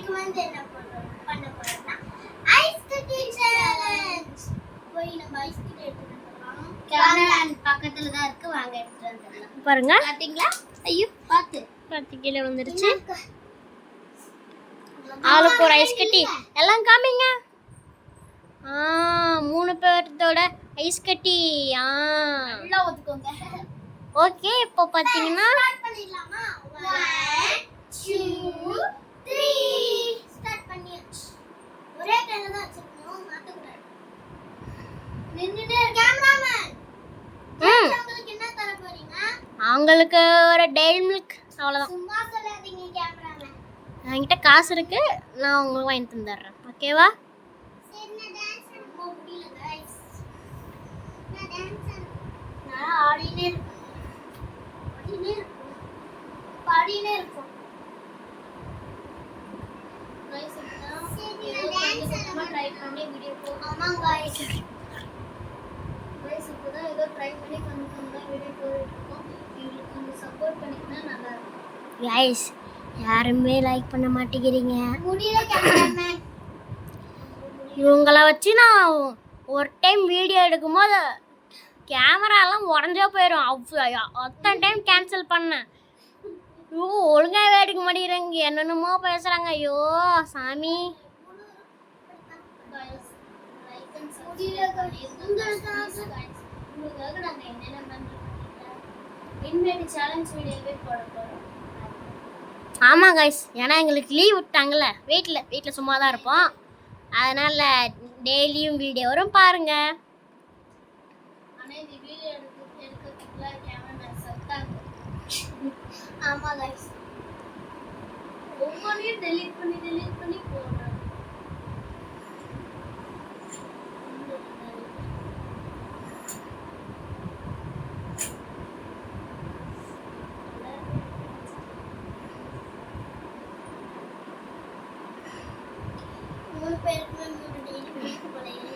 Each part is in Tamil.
இன்னைக்கு வந்து என்ன பண்ண போறோம்னா ஐஸ் கட்டி சேலஞ்ச். போய் நம்ம ஐஸ் கட்டி எடுத்துட்டு வரலாம். கேமரா பக்கத்துல தான் இருக்கு, வாங்க எடுத்துட்டு வந்துடலாம். பாருங்க, பாத்தீங்களா? ஐயோ பாத்து கீழே வந்துருச்சு. ஆளுக்கு ஒரு ஐஸ் கட்டி. எல்லாம் காமிங்க. 3 பேர்த்தோட ஐஸ் கட்டி. நல்லா ஒதுக்குங்க. ஓகே, இப்போ பாத்தீங்கன்னா ஸ்டார்ட் பண்ணிடலாமா? 1 2 3 ஸ்டார்ட் பண்ணியாச்சு. ஒரே டைம்ல தான் வச்சிரணும், மாத்த கூடாது. நின்னுட்டே கேமராமேன். உங்களுக்கு என்ன தர போறீங்க? அவங்களுக்கு ஒரு டெய்ரி மில்க், அவ்வளவுதான். சும்மா சொல்லாதீங்க கேமராமேன். என்கிட்ட காசு இருக்கு, நான் உங்களுக்கு வாங்கி தந்துடுறேன். ஓகேவா? சரி, நான் டான்ஸ் பண்ண முடியல गाइस. நான் டான்ஸ் நான் ஆடினே இருக்கேன். பாடினே இருக்கும் गाइस. ட்ரை பண்ணி வீடியோ போடுறோம். ஆமா गाइस. இப்போதான் ஏதோ ட்ரை பண்ணி கொஞ்சம் வீடியோ போட்டுருக்கோம். உங்களுக்கு கொஞ்சம் சப்போர்ட் பண்ணினா நல்லா இருக்கும். गाइस, யாருமே லைக் பண்ண மாட்டேங்கிறீங்க. முடியல கேமராமேன். இவங்கள வச்சு நான் ஒரு டைம் வீடியோ எடுக்கும்போது கேமராலாம் உடஞ்சே போயிடும். அத்தனை டைம் கேன்சல் பண்ணேன். ஐயோ, ஒழுங்காக எடுக்க மாட்டேங்கிறாங்க, என்னென்னமோ பேசுகிறாங்க. ஐயோ சாமி. உங்களுக்காக நாங்க என்னென்ன பண்றோம். இன்வைட் சேலஞ்ச் வீடியோவே போட போறோம். ஆமாம் गाइस, ஏன்னா எங்களுக்கு லீவ் விட்டாங்கல்ல, வீட்டில் சும்மா தான் இருப்போம். அதனால் டெய்லியும் வீடியோ வரும் பாருங்க. ஆனால் இந்த வீடியோ எடுக்கிறதுக்குள்ள கேமராமேன் சத்தாங்க. ஆமாம் गाइस, ஒவ்வொன்றையும் டெலீட் பண்ணி போடுறேன். பேருக்குமே 3 டெய்லி வீட்டு போலையே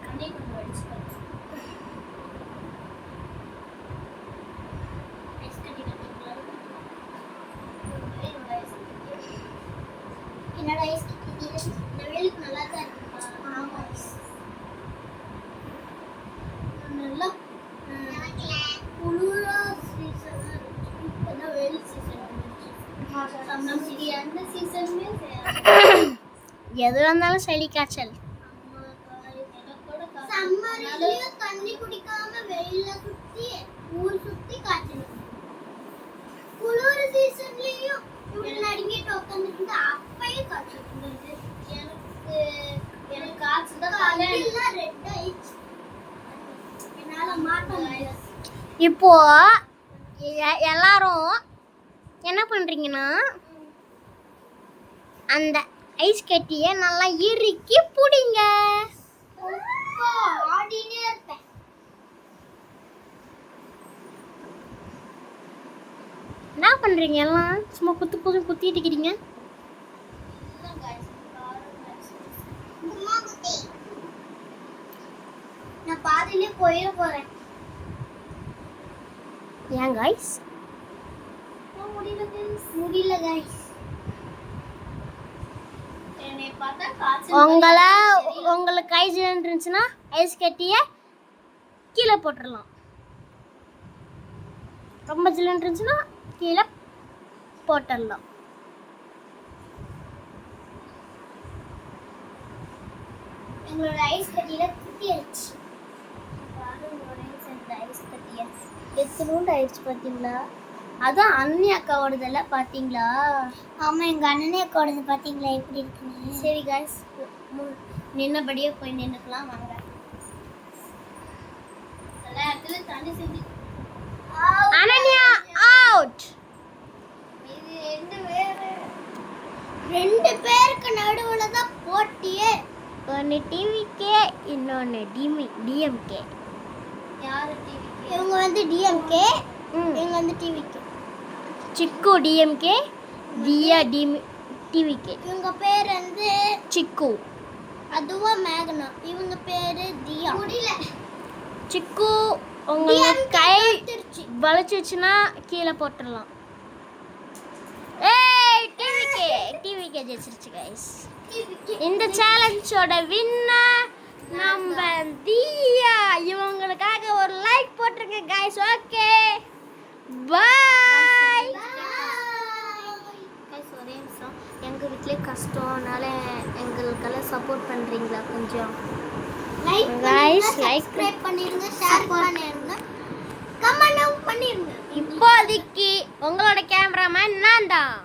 கண்ணே கொண்டு வச்சுக்கோங்க. ஐஸ் கட்டி கட்டிக்கலாம். என்னோட ஐஸ் கட்டி இந்த வெயிலுக்கு நல்லா தான் இருக்குப்பா. ஆமா நல்லா குளிரா சீசனா இருக்கு. இப்போதான் வெயில் சீசன் வந்துச்சு. அந்த சீசனுமே எது வந்தாலும் சளி காய்ச்சல். சம்மர்லயும் தண்ணி குடிக்காம வெயில்ல சுத்தி ஊர் சுத்தி காய்ச்சல். குளிர் சீசன்லயும் இப்படி நடுங்கிட்டு உட்காந்துட்டு அப்பயும் காய்ச்சல் வந்துருது. எனக்கு காய்ச்சல் தான் காலையில ரெட் ஆயிடுச்சு. என்னால மாட்ட முடியல. இப்போ எல்லாரும் என்ன பண்றீங்கன்னா, அந்த ஐஸ் கட்டியை நல்லா இறுக்கி புடிங்க. ஆடினே இருப்பேன். என்ன பண்றீங்க எல்லாம்? சும்மா குத்திட்டு இருக்கிறீங்க. நான் பாதியிலே போயிட போறேன். ஏன் गाइस? முடியல गाइस. உங்களுக்கு ஐஸ் இருந்துச்சுன்னா ஐஸ் கட்டியை கீழே போட்டுடலாம். ரொம்ப ஜில்லுன்னு இருந்துச்சுன்னா கீழே போட்டுடலாம். எங்களோட ஐஸ் கட்டியில குட்டியாச்சு. ஐஸ் கட்டியா எத்தனோண்டு ஆயிடுச்சு பார்த்தீங்களா? அதான் அண்ணி அக்காவோடதுல பார்த்தீங்களா? ஆமா, எங்க அண்ணனே அக்காவோடது பார்த்தீங்களா எப்படி இருக்குன்னு? சரி गाइस, நின்னபடியே போய் நின்னுக்கலாம் வாங்க. எல்லா இடத்துல தண்ணி செஞ்சு அனன்யா அவுட். இது ரெண்டு பேருக்கு நடுவுல தான் போட்டியே. ஒன்னு டிவிகே, இன்னொன்னு டிஎம்கே. யாரு டிவிகே? இவங்க வந்து டிஎம்கே, இவங்க வந்து டிவிகே. சிக்கு டிஎம்கே, தியா டிவிகே. இவங்க பேர் வந்து சிக்கு, அதுவா மேகனா. இவங்க பேரு தியா. முடியல. சிக்கு உங்களுக்கு கை வலிச்சிச்சுன்னா கீழே போட்டுடலாம். ஏய் டிவிகே ஜெயிச்சிருச்சு கைஸ். இந்த சேலஞ்சோட வின்னர் நம்ம தியா. இவங்களுக்காக ஒரு லைக் போட்டுருங்க கைஸ். Okay bye guys. ஒரே நிமிஷம், எங்கள் வீட்டிலே கஷ்டம், அதனால எங்களுக்கெல்லாம் சப்போர்ட் பண்ணுறீங்களா கொஞ்சம்? லைக் கைஸ் லைக் சப்ஸ்கிரைப் பண்ணிருங்க, ஷேர் பண்ணிருங்க, கமெண்ட் பண்ணிருங்க. இப்போதைக்கு உங்களோட கேமராமேன் நான் தான்.